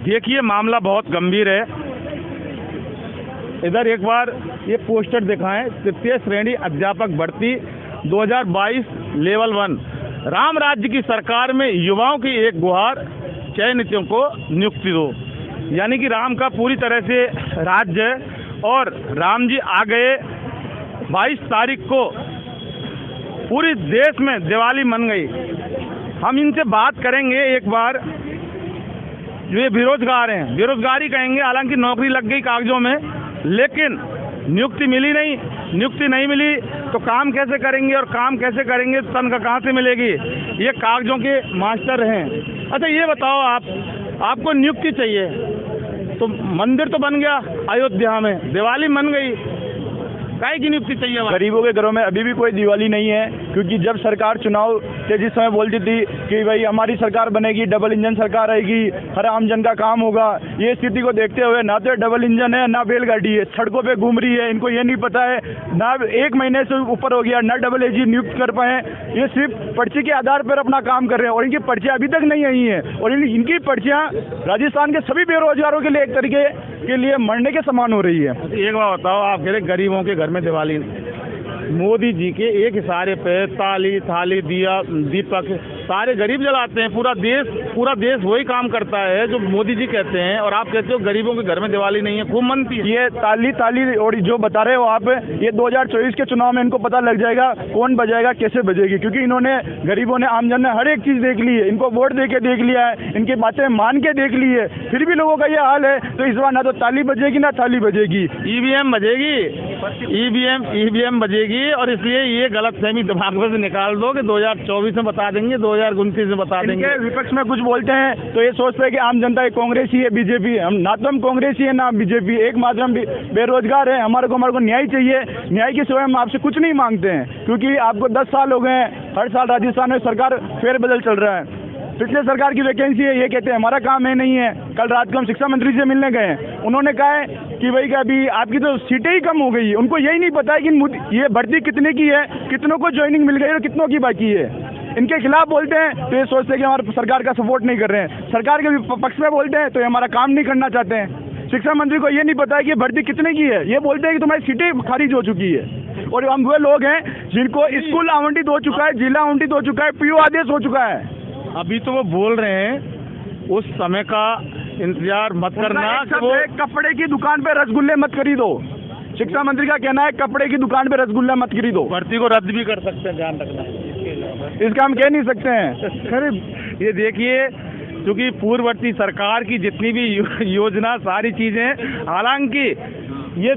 देखिए मामला बहुत गंभीर है। इधर एक बार ये पोस्टर दिखाएं, तृतीय श्रेणी अध्यापक भर्ती 2022 लेवल 1। राम राज्य की सरकार में युवाओं की एक गुहार, चयनितों को नियुक्ति दो। यानी कि राम का पूरी तरह से राज्य है और राम जी आ गए। 22 तारीख को पूरी देश में दिवाली मन गई। हम इनसे बात करेंगे एक बार। जो ये बेरोजगार हैं, बेरोजगारी कहेंगे, हालांकि नौकरी लग गई कागजों में, लेकिन नियुक्ति मिली नहीं। नियुक्ति नहीं मिली तो काम कैसे करेंगे, और काम कैसे करेंगे तो तनख्वाह कहाँ से मिलेगी। ये कागजों के मास्टर हैं। अच्छा ये बताओ, आपको नियुक्ति चाहिए तो मंदिर तो बन गया अयोध्या में, दिवाली मन गई, काहे की नियुक्ति चाहिए। गरीबों के घरों में अभी भी कोई दिवाली नहीं है, क्योंकि जब सरकार चुनाव के जिस समय बोलती थी कि भाई हमारी सरकार बनेगी, डबल इंजन सरकार आएगी, हर आम जन का काम होगा, ये स्थिति को देखते हुए ना तो डबल इंजन है ना बैलगाड़ी है, सड़कों पे घूम रही है। इनको ये नहीं पता है, ना 1 महीने से ऊपर हो गया, ना डबल एजी नियुक्त कर पाए। ये सिर्फ पर्ची के आधार पर अपना काम कर रहे हैं और इनकी पर्चियाँ अभी तक नहीं आई हैं। और इनकी पर्चियाँ राजस्थान के सभी बेरोजगारों के लिए एक तरीके के लिए मरने के समान हो रही है। एक बात बताओ, आप कह रहे गरीबों के घर में दिवाली, मोदी जी के एक इशारे पे ताली थाली दिया दीपक सारे गरीब जलाते हैं। पूरा देश वही काम करता है जो मोदी जी कहते हैं, और आप कहते हो गरीबों के घर में दिवाली नहीं है, खूब मनती है। ये ताली और जो बता रहे हो आप, ये 2024 के चुनाव में इनको पता लग जाएगा कौन बजाएगा, कैसे बजेगी, क्योंकि इन्होंने गरीबों ने, आम जन ने हर एक चीज देख ली है। इनको वोट दे के देख लिया है, इनकी बातें मान के देख ली है, फिर भी लोगों का ये हाल है। तो इस बार ना तो ताली बजेगी ना थाली बजेगी, ईवीएम बजेगी, ईवीएम बजेगी। और इसलिए ये गलतफहमी दिमाग में से निकाल दो कि 2024 में बता देंगे, 2029 में बता देंगे। विपक्ष में कुछ बोलते हैं तो ये सोचते हैं कि आम जनता कांग्रेस ही है, बीजेपी। हम ना तो हम कांग्रेस ही है ना बीजेपी, एकमात्र हम बेरोजगार है। हमारे को न्याय चाहिए। न्याय की सिवाय हम आपसे कुछ नहीं मांगते हैं, क्योंकि आपको 10 साल हो गए हैं, हर साल राजस्थान में सरकार फेरबदल चल रहा है। पिछले सरकार की वैकेंसी है, ये कहते हैं हमारा काम है नहीं है। कल रात को हम शिक्षा मंत्री से मिलने गए, उन्होंने कहा है कि भाई अभी आपकी तो सीटें ही कम हो गई है। उनको यही नहीं पता है कि ये भर्ती कितने की है, कितनों को ज्वाइनिंग मिल गई और कितनों की बाकी है। इनके खिलाफ बोलते हैं तो ये सोचते हैं कि हमारे सरकार का सपोर्ट नहीं कर रहे हैं, सरकार के पक्ष में बोलते हैं तो ये हमारा काम नहीं करना चाहते हैं। शिक्षा मंत्री को ये नहीं पता है कि भर्ती कितने की है, ये बोलते हैं कि तुम्हारी सीटें खारिज हो चुकी है। और हम वो लोग हैं जिनको स्कूल आवंटित हो चुका है, जिला आवंटित हो चुका है, पीओ आदेश हो चुका है। अभी तो वो बोल रहे हैं उस समय का इंतजार मत करना कि वो कपड़े की दुकान पे रसगुल्ले मत खरीदो। शिक्षा मंत्री का कहना है कपड़े की दुकान पे रसगुल्ला मत खरीदो। भर्ती को रद्द भी कर सकते हैं, ध्यान रखना, इसका हम कह नहीं सकते हैं। अरे ये देखिए, क्योंकि पूर्ववर्ती सरकार की जितनी भी योजना सारी चीजें, हालांकि ये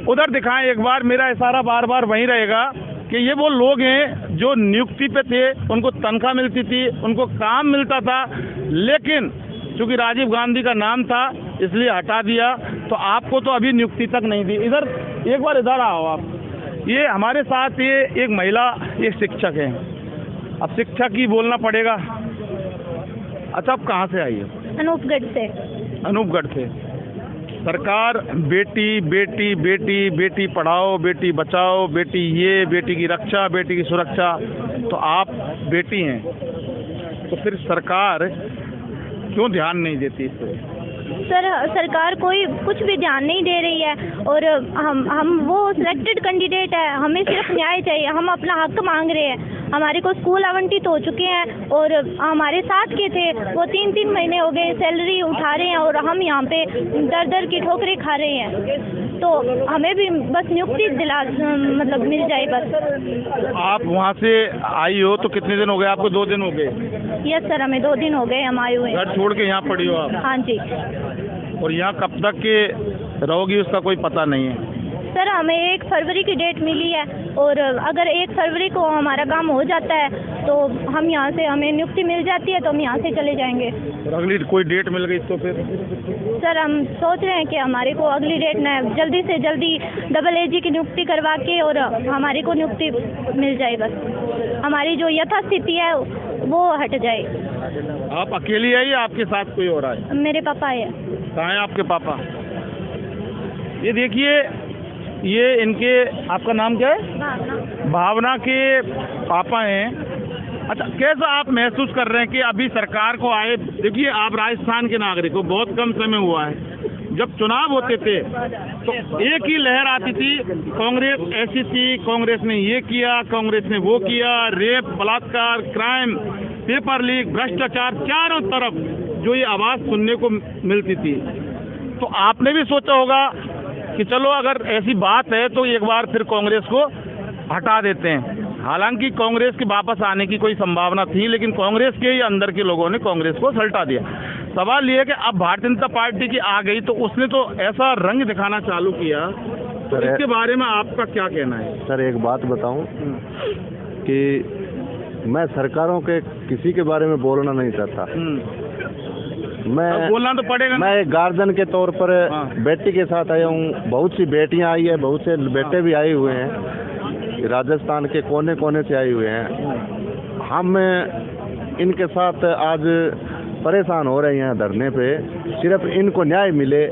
उधर दिखाएं एक बार, मेरा इशारा बार बार वहीं रहेगा कि ये वो लोग हैं जो नियुक्ति पे थे, उनको तनख्वाह मिलती थी, उनको काम मिलता था, लेकिन चूंकि राजीव गांधी का नाम था इसलिए हटा दिया। तो आपको तो अभी नियुक्ति तक नहीं दी। इधर एक बार इधर आओ आप। ये हमारे साथ ये एक महिला, ये शिक्षक है। अब शिक्षक ही बोलना पड़ेगा। अच्छा, आप कहाँ से आई हो? अनूपगढ़ से। अनूपगढ़ से। सरकार बेटी बेटी बेटी बेटी पढ़ाओ, बेटी बचाओ, बेटी ये, बेटी की रक्षा, बेटी की सुरक्षा। तो आप बेटी हैं, तो फिर सरकार क्यों ध्यान नहीं देती इस पर? सर, सरकार कोई कुछ भी ध्यान नहीं दे रही है, और हम वो सिलेक्टेड कैंडिडेट है, हमें सिर्फ न्याय चाहिए। हम अपना हक मांग रहे हैं। हमारे को स्कूल आवंटित हो चुके हैं और हमारे साथ के थे वो 3-3 महीने हो गए सैलरी उठा रहे हैं, और हम यहाँ पे दर की ठोकरें खा रहे हैं। तो हमें भी बस नियुक्ति मतलब मिल जाए बस। आप वहाँ से आई हो तो कितने दिन हो गए आपको? 2 दिन हो गए? यस सर, हमें 2 दिन हो गए हम आए हुए। घर छोड़ के यहाँ पड़ी हो आप? हाँ जी। और यहाँ कब तक के रहोगी उसका कोई पता नहीं है? सर, हमें 1 फरवरी की डेट मिली है, और अगर 1 फरवरी को हमारा काम हो जाता है तो हम यहाँ से, हमें नियुक्ति मिल जाती है तो हम यहाँ से चले जाएंगे। और अगली कोई डेट मिल गई तो फिर? सर, हम सोच रहे हैं कि हमारे को अगली डेट न जल्दी से जल्दी डबल एजी की नियुक्ति करवा के और हमारे को नियुक्ति मिल जाए, बस हमारी जो यथास्थिति है वो हट जाए। आप अकेली आई या आपके साथ कोई और आए? मेरे पापा है। कहाँ है आपके पापा? ये देखिए, ये इनके, आपका नाम क्या है? भावना। भावना के पापा हैं। अच्छा, कैसा आप महसूस कर रहे हैं कि अभी सरकार को आए, देखिए आप राजस्थान के नागरिक हो, बहुत कम समय हुआ है, जब चुनाव होते थे तो एक ही लहर आती थी, कांग्रेस ऐसी थी, कांग्रेस ने ये किया, कांग्रेस ने वो किया, रेप, बलात्कार, क्राइम, पेपर लीक, भ्रष्टाचार, चारों तरफ जो ये आवाज़ सुनने को मिलती थी। तो आपने भी सोचा होगा कि चलो अगर ऐसी बात है तो एक बार फिर कांग्रेस को हटा देते हैं। हालांकि कांग्रेस के वापस आने की कोई संभावना थी, लेकिन कांग्रेस के ही अंदर के लोगों ने कांग्रेस को सल्टा दिया। सवाल ये है कि अब भारतीय जनता पार्टी की आ गई तो उसने तो ऐसा रंग दिखाना चालू किया, तो इसके बारे में आपका क्या कहना है? सर एक बात बताऊं कि मैं सरकारों के किसी के बारे में बोलना नहीं चाहता। मैं बोलना तो पड़ेगा। मैं एक गार्जियन के तौर पर बेटी के साथ आया हूँ, बहुत सी बेटियां आई है, बहुत से बेटे भी आए हुए हैं, राजस्थान के कोने कोने से आए हुए हैं। हम इनके साथ आज परेशान हो रहे हैं धरने पे, सिर्फ इनको न्याय मिले।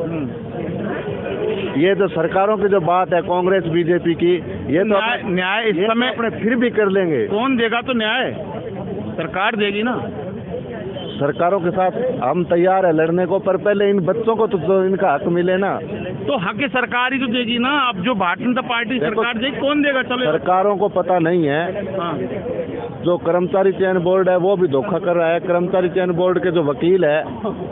ये जो सरकारों की जो बात है कांग्रेस बीजेपी की, ये तो न्याय इस समय अपने फिर भी कर लेंगे। कौन देगा? तो न्याय सरकार देगी ना। सरकारों के साथ हम तैयार है लड़ने को, पर पहले इन बच्चों को तो इनका हक मिले ना। तो हक सरकार ही तो देगी ना। अब जो भारतीय जनता पार्टी सरकार देगी, कौन देगा? चलो सरकारों को पता नहीं है। जो कर्मचारी चयन बोर्ड है वो भी धोखा कर रहा है, कर्मचारी चयन बोर्ड के जो वकील है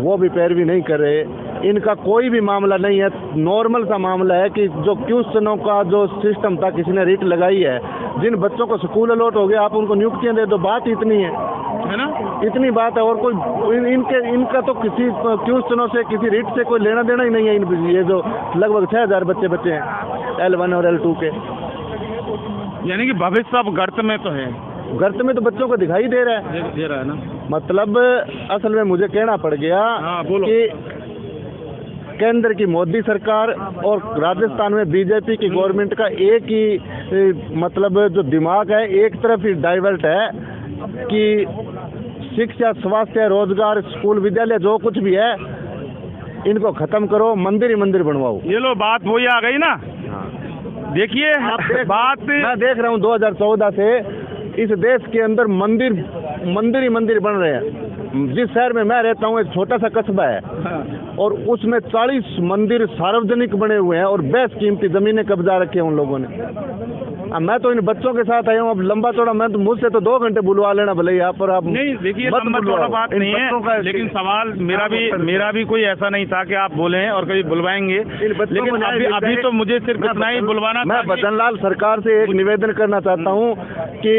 वो भी पैरवी नहीं कर रहे। इनका कोई भी मामला नहीं है, नॉर्मल सा मामला है कि जो क्वेश्चनों का जो सिस्टम था, किसी ने रिट लगाई है, जिन बच्चों को स्कूल अलॉट हो गया आप उनको नियुक्तियां दे दो, बात इतनी है ना, इतनी बात है। और कोई इनका तो किसी क्वेश्चनों से, किसी रिट से कोई लेना देना ही नहीं है। ये जो लगभग 6000 बच्चे हैं L1 और L2 के, यानी कि भविष्य अब गर्त में तो है। गर्त में तो बच्चों को दिखाई दे रहा है ना। मतलब असल में मुझे कहना पड़ गया कि केंद्र की मोदी सरकार और राजस्थान में बीजेपी की गवर्नमेंट का एक ही मतलब जो दिमाग है, एक तरफ ही डाइवर्ट है कि शिक्षा, स्वास्थ्य, रोजगार, स्कूल, विद्यालय जो कुछ भी है इनको खत्म करो, मंदिर ही मंदिर बनवाओ। ये लो बात वही आ गई ना। देखिए बात मैं देख रहा हूँ 2014 से इस देश के अंदर मंदिर ही मंदिर बन रहे हैं। जिस शहर में मैं रहता हूँ एक छोटा सा कस्बा है और उसमें 40 मंदिर सार्वजनिक बने हुए हैं और बेशकीमती जमीनें कब्जा रखी है उन लोगों ने। अब मैं तो इन बच्चों के साथ आया हूँ, अब लंबा चौड़ा मैं तो मुझसे तो 2 घंटे बुलवा लेना भले यहाँ पर। आप नहीं, देखिए लंबा चौड़ा बात नहीं है, लेकिन सवाल मेरा भी कोई ऐसा नहीं था कि आप बोले और कभी बुलवाएंगे, लेकिन अभी तो मुझे सिर्फ इतना ही बुलवाना। मैं भजनलाल सरकार से एक निवेदन करना चाहता हूँ कि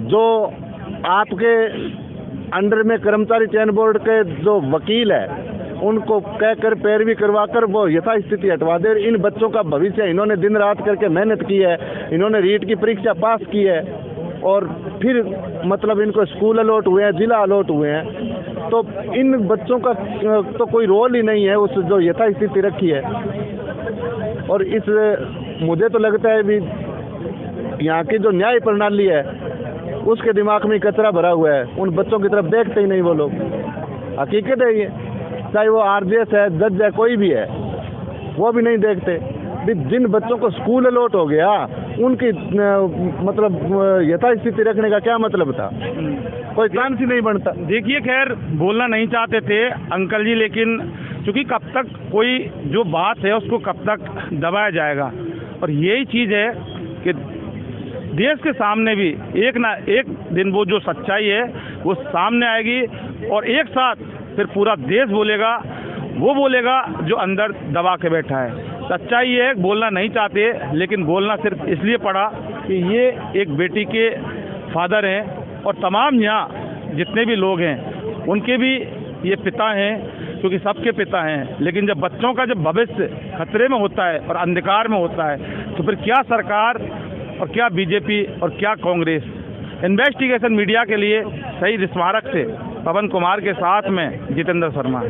जो आपके अंडर में कर्मचारी चयन बोर्ड के जो वकील है उनको कहकर पैरवी करवाकर वो यथास्थिति हटवा दे। इन बच्चों का भविष्य, इन्होंने दिन रात करके मेहनत की है, इन्होंने रीट की परीक्षा पास की है और फिर मतलब इनको स्कूल अलॉट हुए हैं, जिला अलॉट हुए हैं, तो इन बच्चों का तो कोई रोल ही नहीं है उस जो यथास्थिति रखी है। और इस मुझे तो लगता है भी यहाँ की जो न्याय प्रणाली है उसके दिमाग में कचरा भरा हुआ है, उन बच्चों की तरफ देखते ही नहीं वो लोग। हकीकत है ये, चाहे वो RJS है, जज है, कोई भी है, वो भी नहीं देखते। जिन बच्चों को स्कूल अलॉट हो गया उनकी मतलब यथास्थिति रखने का क्या मतलब था? कोई चांस ही नहीं बनता। देखिए खैर बोलना नहीं चाहते थे अंकल जी, लेकिन क्योंकि कब तक कोई जो बात है उसको कब तक दबाया जाएगा, और यही चीज़ है कि देश के सामने भी एक ना एक दिन वो जो सच्चाई है वो सामने आएगी और एक साथ फिर पूरा देश बोलेगा, वो बोलेगा जो अंदर दबा के बैठा है। सच्चाई है, बोलना नहीं चाहते, लेकिन बोलना सिर्फ इसलिए पड़ा कि ये एक बेटी के फादर हैं और तमाम यहाँ जितने भी लोग हैं उनके भी ये पिता हैं, क्योंकि सबके पिता हैं। लेकिन जब बच्चों का जब भविष्य खतरे में होता है और अंधकार में होता है तो फिर क्या सरकार और क्या बीजेपी और क्या कांग्रेस। इन्वेस्टिगेशन मीडिया के लिए शहीद स्मारक से पवन कुमार के साथ में जितेंद्र शर्मा।